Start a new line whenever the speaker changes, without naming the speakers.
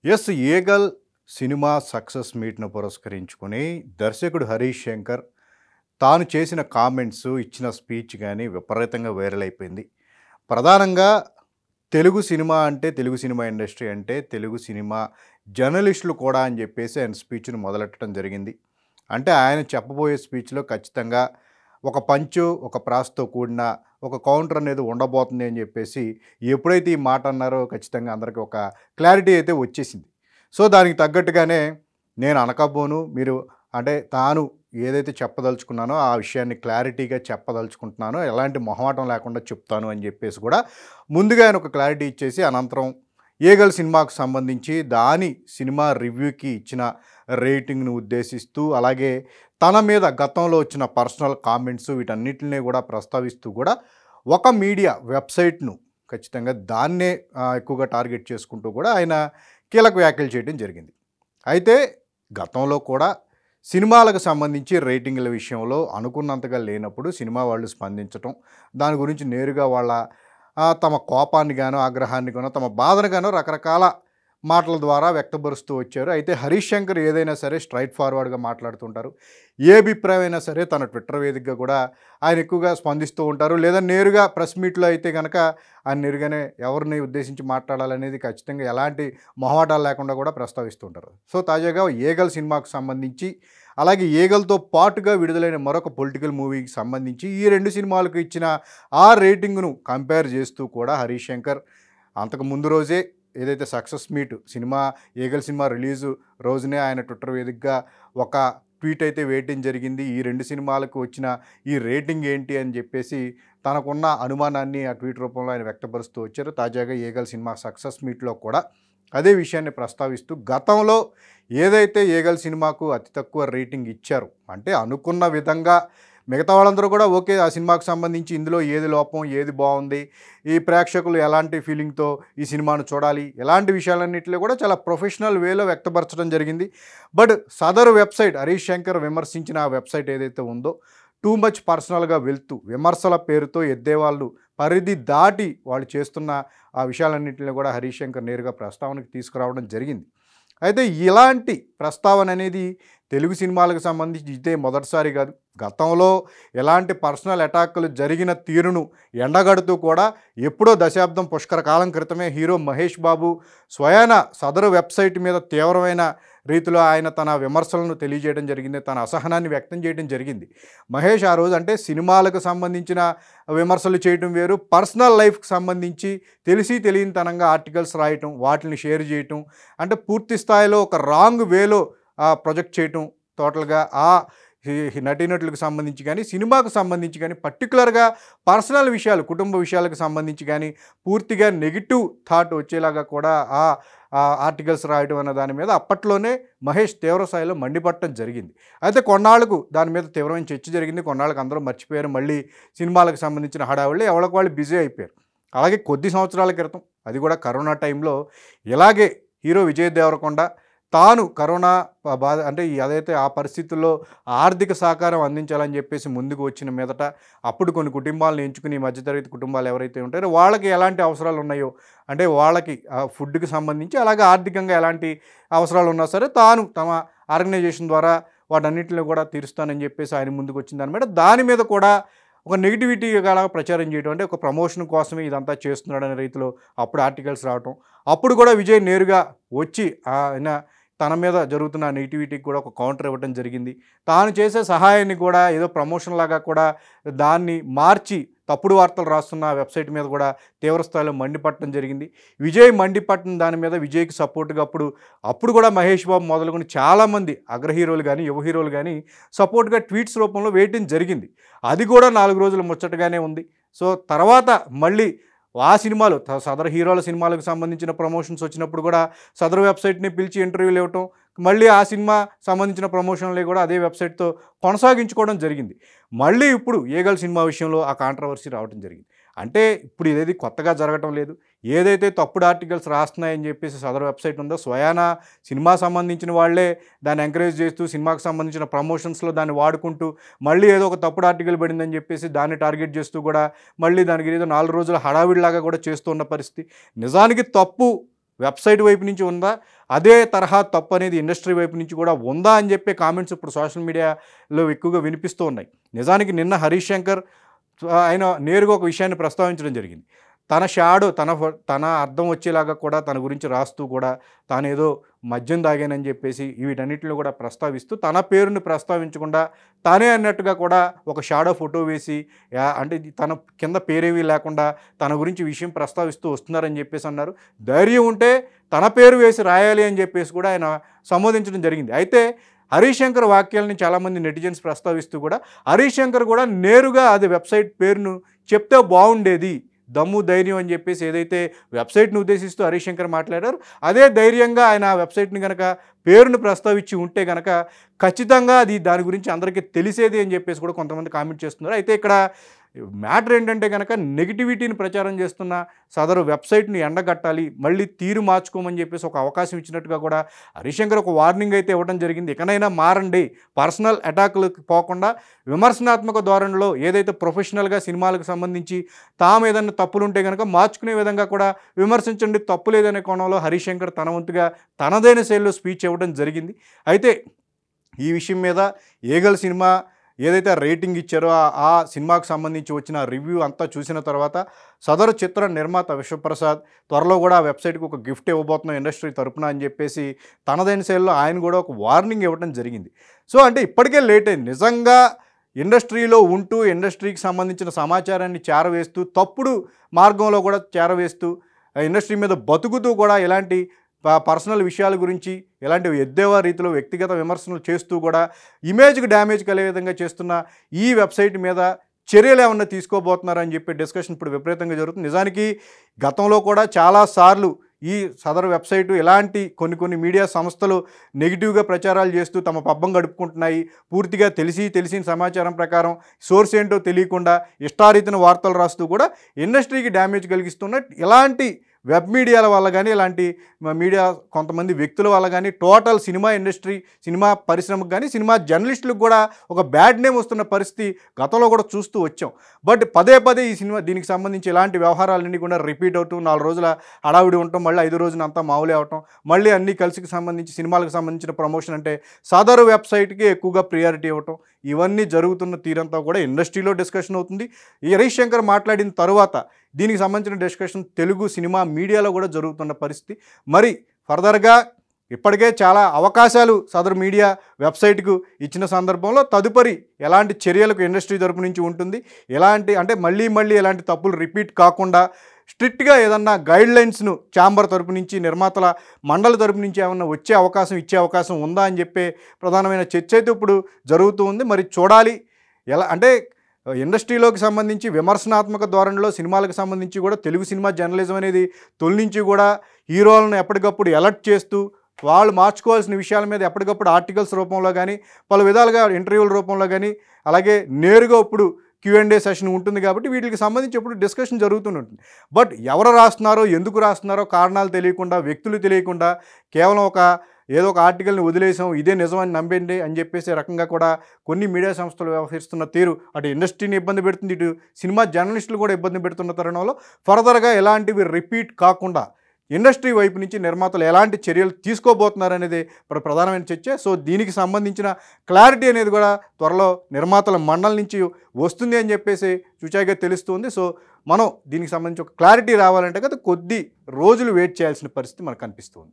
Yes. 'Eagle' cinema success మీట్‌ను పురస్కరించుకొని దర్శకుడు 'హరీష్ శంకర్' తాను చేసిన కామెంట్స్, ఇచ్చిన స్పీచ్ గాని విపరీతంగా వైరల్ అయిపోయింది. ప్రధానంగా తెలుగు సినిమా అంటే, తెలుగు సినిమా ఇండస్ట్రీ అంటే, తెలుగు సినిమా జర్నలిస్టులు కూడా అని చెప్పేసి ఆయన స్పీచ్‌ని మొదలెట్టడం జరిగింది. అంటే ఆయన చెప్పబోయే స్పీచ్‌లో ఖచ్చితంగా ఒక పంచు, ఒక ప్రాసతో కూడిన ఒక కౌంటర్ అనేది ఉండబోతుంది అని చెప్పేసి ఎప్పుడైతే ఈ మాట అన్నారో ఖచ్చితంగా అందరికి ఒక క్లారిటీ అయితే వచ్చేసింది. సో, దానికి తగ్గట్టుగానే నేను అనకపోను, మీరు అంటే తాను ఏదైతే చెప్పదలుచుకున్నానో ఆ విషయాన్ని క్లారిటీగా చెప్పదలుచుకుంటున్నానో, ఎలాంటి మొహమాటం లేకుండా చెప్తాను అని చెప్పేసి కూడా ముందుగా ఆయన ఒక క్లారిటీ ఇచ్చేసి, అనంతరం 'ఏగల్' సినిమాకు సంబంధించి దాని సినిమా రివ్యూకి ఇచ్చిన రేటింగ్‌ను ఉద్దేశిస్తూ, అలాగే తన మీద గతంలో వచ్చిన పర్సనల్ కామెంట్స్ వీటన్నిటిని కూడా ప్రస్తావిస్తూ కూడా ఒక మీడియా వెబ్‌సైట్‌ను ఖచ్చితంగా దాన్నే ఎక్కువగా టార్గెట్ చేసుకుంటూ కూడా ఆయన కీలక వ్యాఖ్యలు చేయడం జరిగింది. అయితే గతంలో కూడా సినిమాలకు సంబంధించి రేటింగ్‌ల విషయంలో అనుకున్నంతగా లేనప్పుడు సినిమా వాళ్ళు స్పందించటం, దాని గురించి నేరుగా వాళ్ళ తమ కోపాన్ని గానో, ఆగ్రహాన్ని గానో, తమ బాధను గానో రకరకాల మాటల ద్వారా వ్యక్తపరుస్తూ వచ్చారు. అయితే 'హరీష్ శంకర్' ఏదైనా సరే స్ట్రెయిట్ ఫార్వర్డ్‌గా మాట్లాడుతుంటారు. ఏ అభిప్రాయం అయినా సరే తన ట్విట్టర్ వేదికగా కూడా ఆయన ఎక్కువగా స్పందిస్తూ ఉంటారు. లేదా నేరుగా ప్రెస్ మీట్‌లో అయితే గనక ఆయన నేరుగానే ఎవరిని ఉద్దేశించి మాట్లాడాలనేది ఖచ్చితంగా ఎలాంటి మొహమాటాలు లేకుండా కూడా ప్రస్తావిస్తూ ఉంటారు. సో, తాజాగా 'ఏగల్' సినిమాకు సంబంధించి, అలాగే 'ఏగల్'తో పాటుగా విడుదలైన మరొక పొలిటికల్ మూవీకి సంబంధించి ఈ 2 సినిమాలకు ఇచ్చిన ఆ రేటింగ్‌ను కంపేర్ చేస్తూ కూడా 'హరీష్ శంకర్' అంతకు ముందు రోజే ఏదైతే success meet cinema 'Eagle' cinema release రోజునే ఆయన ట్విట్టర్ వేదికగా ఒక ట్వీట్ అయితే వేయటం జరిగింది. ఈ 2 సినిమాలకు వచ్చిన ఈ రేటింగ్ ఏంటి అని చెప్పేసి తనకున్న అనుమానాన్ని ఆ ట్వీట్ రూపంలో ఆయన వ్యక్తపరుస్తూ వచ్చారు. తాజాగా 'ఏగల్' సినిమా సక్సెస్ మీట్‌లో కూడా అదే విషయాన్ని ప్రస్తావిస్తూ, గతంలో ఏదైతే 'ఏగల్' సినిమాకు అతి తక్కువ రేటింగ్ ఇచ్చారో, అంటే అనుకున్న విధంగా మిగతా వాళ్ళందరూ కూడా ఓకే, ఆ సినిమాకు సంబంధించి ఇందులో ఏది లోపం, ఏది బాగుంది, ఈ ప్రేక్షకులు ఎలాంటి ఫీలింగ్‌తో ఈ సినిమాను చూడాలి, ఇలాంటి విషయాలన్నిటిలో కూడా చాలా ప్రొఫెషనల్ వేలో వ్యక్తపరచడం జరిగింది. బట్ సదరు వెబ్‌సైట్, 'హరీష్ శంకర్' విమర్శించిన ఆ వెబ్‌సైట్ ఏదైతే ఉందో, టూ మచ్ పర్సనల్‌గా వెళ్తూ విమర్శల పేరుతో ఎద్దేవాళ్ళు పరిధి దాటి వాళ్ళు చేస్తున్న ఆ విషయాలన్నింటిని కూడా 'హరీష్ శంకర్' నేరుగా ప్రస్తావనకు తీసుకురావడం జరిగింది. అయితే ఇలాంటి ప్రస్తావన అనేది తెలుగు సినిమాలకు సంబంధించి ఇదే మొదటిసారి కాదు. గతంలో ఎలాంటి పర్సనల్ అటాకులు జరిగిన తీరును ఎండగడుతూ కూడా ఎప్పుడో దశాబ్దం పుష్కర కాలం క్రితమే హీరో మహేష్ బాబు స్వయాన సదరు వెబ్‌సైట్ మీద తీవ్రమైన రీతిలో ఆయన తన విమర్శలను తెలియజేయడం జరిగింది. తన అసహనాన్ని వ్యక్తం చేయడం జరిగింది. మహేష్ ఆ రోజు అంటే సినిమాలకు సంబంధించిన విమర్శలు చేయటం వేరు, పర్సనల్ లైఫ్‌కి సంబంధించి తెలిసి తెలియనితనంగా ఆర్టికల్స్ రాయటం, వాటిని షేర్ చేయటం, అంటే పూర్తి స్థాయిలో ఒక రాంగ్ వేలో ప్రొజెక్ట్ చేయటం, టోటల్‌గా నటీనటులకు సంబంధించి కానీ, సినిమాకు సంబంధించి కానీ, పర్టికులర్‌గా పర్సనల్ విషయాలు, కుటుంబ విషయాలకు సంబంధించి కానీ పూర్తిగా నెగిటివ్ థాట్ వచ్చేలాగా కూడా ఆర్టికల్స్ రాయడం అన్న దాని మీద అప్పట్లోనే మహేష్ తీవ్ర స్థాయిలో మండిపడటం జరిగింది. అయితే కొన్నాళ్ళకు దాని మీద తీవ్రమైన చర్చ జరిగింది. కొన్నాళ్ళకు అందరూ మర్చిపోయారు. మళ్ళీ సినిమాలకు సంబంధించిన హడావుళ్ళు ఎవరికి వాళ్ళు బిజీ అయిపోయారు. అలాగే కొద్ది సంవత్సరాల క్రితం, అది కూడా కరోనా టైంలో, ఇలాగే హీరో విజయ్ దేవరకొండ తాను కరోనా బాధ అంటే అదైతే ఆ పరిస్థితుల్లో ఆర్థిక సహకారం అందించాలని చెప్పేసి ముందుకు వచ్చిన మీదట, అప్పుడు కొన్ని కుటుంబాలను ఎంచుకుని మధ్యతరగతి కుటుంబాలు ఎవరైతే ఉంటారో వాళ్ళకి ఎలాంటి అవసరాలు ఉన్నాయో, అంటే వాళ్ళకి ఫుడ్‌కి సంబంధించి, అలాగే ఆర్థికంగా ఎలాంటి అవసరాలు ఉన్నా సరే తాను తమ ఆర్గనైజేషన్ ద్వారా వాటన్నిటిని కూడా తీరుస్తానని చెప్పేసి ఆయన ముందుకు వచ్చిందనమాట. దాని మీద కూడా ఒక నెగిటివిటీ గల ప్రచారం చేయడం, అంటే ఒక ప్రమోషన్ కోసమే ఇదంతా చేస్తున్నాడనే రీతిలో అప్పుడు ఆర్టికల్స్ రావటం. అప్పుడు కూడా విజయ్ నేరుగా వచ్చి ఆయన తన మీద జరుగుతున్న నెగిటివిటీకి కూడా ఒక కౌంటర్ ఇవ్వడం జరిగింది. తాను చేసే సహాయాన్ని కూడా ఏదో ప్రమోషన్ లాగా కూడా దాన్ని మార్చి తప్పుడు వార్తలు రాస్తున్న వెబ్‌సైట్ మీద కూడా తీవ్ర స్థాయిలో మండిపడటం జరిగింది. విజయ్ మండిపడిన దాని మీద విజయ్‌కి సపోర్ట్‌గా అప్పుడు కూడా మహేష్ బాబు మొదలుకొని చాలామంది అగ్ర హీరోలు కానీ, యువ హీరోలు కానీ సపోర్ట్‌గా ట్వీట్స్ రూపంలో వేయటం జరిగింది. అది కూడా 4 రోజులు ముచ్చటగానే ఉంది. సో, తర్వాత మళ్ళీ ఆ సినిమాలు సదరు హీరోల సినిమాలకు సంబంధించిన ప్రమోషన్స్ వచ్చినప్పుడు కూడా సదరు వెబ్‌సైట్‌ని పిలిచి ఇంటర్వ్యూలు ఇవ్వటం, మళ్ళీ ఆ సినిమా సంబంధించిన ప్రమోషన్‌లు కూడా అదే వెబ్‌సైట్‌తో కొనసాగించుకోవడం జరిగింది. మళ్ళీ ఇప్పుడు 'ఏగల్' సినిమా విషయంలో ఆ కాంట్రవర్సీ రావడం జరిగింది. అంటే ఇప్పుడు ఇదేది కొత్తగా జరగటం లేదు. ఏదైతే తప్పుడు ఆర్టికల్స్ రాస్తున్నాయని చెప్పేసి సదరు వెబ్‌సైట్ ఉందో, స్వయానా సినిమా సంబంధించిన వాళ్ళే దాన్ని ఎంకరేజ్ చేస్తూ, సినిమాకు సంబంధించిన ప్రమోషన్స్‌లో దాన్ని వాడుకుంటూ, మళ్ళీ ఏదో ఒక తప్పుడు ఆర్టికల్ పడిందని చెప్పేసి దాన్ని టార్గెట్ చేస్తూ కూడా మళ్ళీ దానికి ఏదో 4 రోజుల హడావిడిలాగా కూడా చేస్తూ ఉన్న పరిస్థితి. నిజానికి తప్పు వెబ్‌సైట్ వైపు నుంచి ఉందా? అదే తరహా తప్పు అనేది ఇండస్ట్రీ వైపు నుంచి కూడా ఉందా అని చెప్పే కామెంట్స్ ఇప్పుడు సోషల్ మీడియాలో ఎక్కువగా వినిపిస్తూ ఉన్నాయి. నిజానికి నిన్న హరీష్ శంకర్ ఆయన నేరుగా ఒక విషయాన్ని ప్రస్తావించడం జరిగింది. తన షాడో తన అర్థం వచ్చేలాగా కూడా తన గురించి రాస్తూ కూడా తానేదో మద్యం తాగానని చెప్పేసి వీటన్నిటిని కూడా ప్రస్తావిస్తూ తన పేరుని ప్రస్తావించకుండా తానే అన్నట్టుగా కూడా ఒక షాడో ఫోటో వేసి అంటే తన కింద పేరేమీ లేకుండా తన గురించి విషయం ప్రస్తావిస్తూ వస్తున్నారని చెప్పేసి అన్నారు. ధైర్యం ఉంటే తన పేరు వేసి రాయాలి అని చెప్పేసి కూడా ఆయన సంబోధించడం జరిగింది. అయితే హరీష్ శంకర్ వాక్యాలని చాలామంది నెటిజన్స్ ప్రస్తావిస్తూ కూడా హరీష్ శంకర్ కూడా నేరుగా అది వెబ్సైట్ పేరును చెప్తే బాగుండేది, దమ్ము ధైర్యం అని చెప్పేసి ఏదైతే వెబ్సైట్ని ఉద్దేశిస్తూ హరీష్ శంకర్ మాట్లాడారు అదే ధైర్యంగా ఆయన ఆ వెబ్సైట్ని కనుక పేరును ప్రస్తావించి ఉంటే కనుక ఖచ్చితంగా అది దాని గురించి అందరికీ తెలిసేది అని చెప్పేసి కూడా కొంతమంది కామెంట్ చేస్తున్నారు. అయితే ఇక్కడ మ్యాటర్ ఏంటంటే కనుక నెగిటివిటీని ప్రచారం చేస్తున్న సదరు వెబ్సైట్ని ఎండగట్టాలి, మళ్ళీ తీరు మార్చుకోమని చెప్పేసి ఒక అవకాశం ఇచ్చినట్టుగా కూడా హరీష్ శంకర్ ఒక వార్నింగ్ అయితే ఇవ్వడం జరిగింది. ఇకనైనా మారండి, పర్సనల్ అటాకులకు పోకుండా విమర్శనాత్మక ధోరణిలో ఏదైతే ప్రొఫెషనల్గా సినిమాలకు సంబంధించి తాము ఏదైనా తప్పులుంటే కనుక మార్చుకునే విధంగా కూడా విమర్శించండి, తప్పు లేదనే కోణంలో హరీష్ శంకర్ తన వంతుగా తనదైన శైలిలో స్పీచ్ ఇవ్వడం జరిగింది. అయితే ఈ విషయం మీద ఏగల్ సినిమా ఏదైతే రేటింగ్ ఇచ్చారో ఆ సినిమాకు సంబంధించి వచ్చిన రివ్యూ అంతా చూసిన తర్వాత సదరు చిత్ర నిర్మాత విశ్వప్రసాద్ త్వరలో కూడా ఆ వెబ్సైట్కి ఒక గిఫ్ట్ ఇవ్వబోతున్నాం ఇండస్ట్రీ తరపున అని చెప్పేసి తనదైన శైలిలో ఆయన కూడా ఒక వార్నింగ్ ఇవ్వడం జరిగింది. సో అంటే ఇప్పటికే లేట్ అయింది. నిజంగా ఇండస్ట్రీలో ఉంటూ ఇండస్ట్రీకి సంబంధించిన సమాచారాన్ని చేరవేస్తూ తప్పుడు మార్గంలో కూడా చేరవేస్తూ ఇండస్ట్రీ మీద బతుకుతూ కూడా ఇలాంటి పర్సనల్ విషయాల గురించి ఎలాంటి ఎద్దేవా రీతిలో వ్యక్తిగత విమర్శలు చేస్తూ కూడా ఇమేజ్కి డ్యామేజ్ కలిగే విధంగా చేస్తున్న ఈ వెబ్సైట్ మీద చర్యలు ఏమన్నా తీసుకోబోతున్నారని చెప్పి డిస్కషన్ ఇప్పుడు విపరీతంగా జరుగుతుంది. నిజానికి గతంలో కూడా చాలాసార్లు ఈ సదరు వెబ్సైటు ఇలాంటి కొన్ని మీడియా సంస్థలు నెగిటివ్గా ప్రచారాలు చేస్తూ తమ పబ్బం గడుపుకుంటున్నాయి, పూర్తిగా తెలిసిన సమాచారం ప్రకారం సోర్స్ ఏంటో తెలియకుండా ఇష్టారీతిన వార్తలు రాస్తూ కూడా ఇండస్ట్రీకి డ్యామేజ్ కలిగిస్తున్న ఇలాంటి వెబ్ మీడియాల వల్ల కానీ ఇలాంటి మీడియా కొంతమంది వ్యక్తుల వల్ల కానీ టోటల్ సినిమా ఇండస్ట్రీ, సినిమా పరిశ్రమకు కానీ సినిమా జర్నలిస్టులకు కూడా ఒక బ్యాడ్ నేమ్ వస్తున్న పరిస్థితి గతంలో కూడా చూస్తూ వచ్చాం. బట్ పదే ఈ దీనికి సంబంధించి ఇలాంటి వ్యవహారాలన్నీ కూడా రిపీట్ అవుతూ 4 రోజుల హడావిడి ఉండటం, మళ్ళీ 5 రోజున అంతా మామూలే అవటం, మళ్ళీ అన్ని కలిసికి సంబంధించి సినిమాలకు సంబంధించిన ప్రమోషన్ అంటే సదరు వెబ్సైట్కి ఎక్కువగా ప్రియారిటీ ఇవ్వటం, ఇవన్నీ జరుగుతున్న తీరంతా కూడా ఇండస్ట్రీలో డిస్కషన్ అవుతుంది. ఈ హరీష్ శంకర్ మాట్లాడిన తర్వాత దీనికి సంబంధించిన డిస్కషన్ తెలుగు సినిమా మీడియాలో కూడా జరుగుతున్న పరిస్థితి. మరి ఫర్దర్గా ఇప్పటికే చాలా అవకాశాలు సదరు మీడియా వెబ్సైట్కు ఇచ్చిన సందర్భంలో తదుపరి ఎలాంటి చర్యలకు ఇండస్ట్రీ తరపు నుంచి ఉంటుంది, ఎలాంటి అంటే మళ్ళీ ఎలాంటి తప్పులు రిపీట్ కాకుండా స్ట్రిక్ట్గా ఏదన్నా గైడ్లైన్స్ను ఛాంబర్ తరపు నుంచి, నిర్మాతల మండలి తరపు నుంచి ఏమన్నా ఇచ్చే అవకాశం ఉందా అని చెప్పే ప్రధానమైన చర్చ అయితే ఇప్పుడు జరుగుతూ ఉంది. మరి చూడాలి ఎలా అంటే ఇండస్ట్రీలోకి సంబంధించి విమర్శనాత్మక ధోరణిలో సినిమాలకు సంబంధించి కూడా తెలుగు సినిమా జర్నలిజం అనేది తొలి నుంచి కూడా హీరోలను ఎప్పటికప్పుడు అలర్ట్ చేస్తూ వాళ్ళు మార్చుకోవాల్సిన విషయాల మీద ఎప్పటికప్పుడు ఆర్టికల్స్ రూపంలో కానీ పలు విధాలుగా ఇంటర్వ్యూల రూపంలో కానీ అలాగే నేరుగా ఇప్పుడు Q&A సెషన్ ఉంటుంది కాబట్టి వీటికి సంబంధించి ఎప్పుడు డిస్కషన్ జరుగుతుంటుంది. బట్ ఎవరు రాస్తున్నారో, ఎందుకు రాస్తున్నారో కారణాలు తెలియకుండా, వ్యక్తులు తెలియకుండా కేవలం ఏదో ఒక ఆర్టికల్ని వదిలేసాం, ఇదే నిజమని నమ్మండి అని చెప్పేసే రకంగా కూడా కొన్ని మీడియా సంస్థలు వ్యవహరిస్తున్న తీరు అటు ఇండస్ట్రీని ఇబ్బంది పెడుతుంది, ఇటు సినిమా జర్నలిస్టులు కూడా ఇబ్బంది పెడుతున్న తరుణంలో ఫర్దర్గా ఎలాంటివి రిపీట్ కాకుండా ఇండస్ట్రీ వైపు నుంచి నిర్మాతలు ఎలాంటి చర్యలు తీసుకోబోతున్నారనేది ప్రధానమైన చర్చ. సో దీనికి సంబంధించిన క్లారిటీ అనేది కూడా త్వరలో నిర్మాతల మండలి నుంచి వస్తుంది అని చెప్పేసి చూచాయిగా తెలుస్తుంది. సో మనం దీనికి సంబంధించి ఒక క్లారిటీ రావాలంటే కదా కొద్ది రోజులు వెయిట్ చేయాల్సిన పరిస్థితి మనకు కనిపిస్తుంది.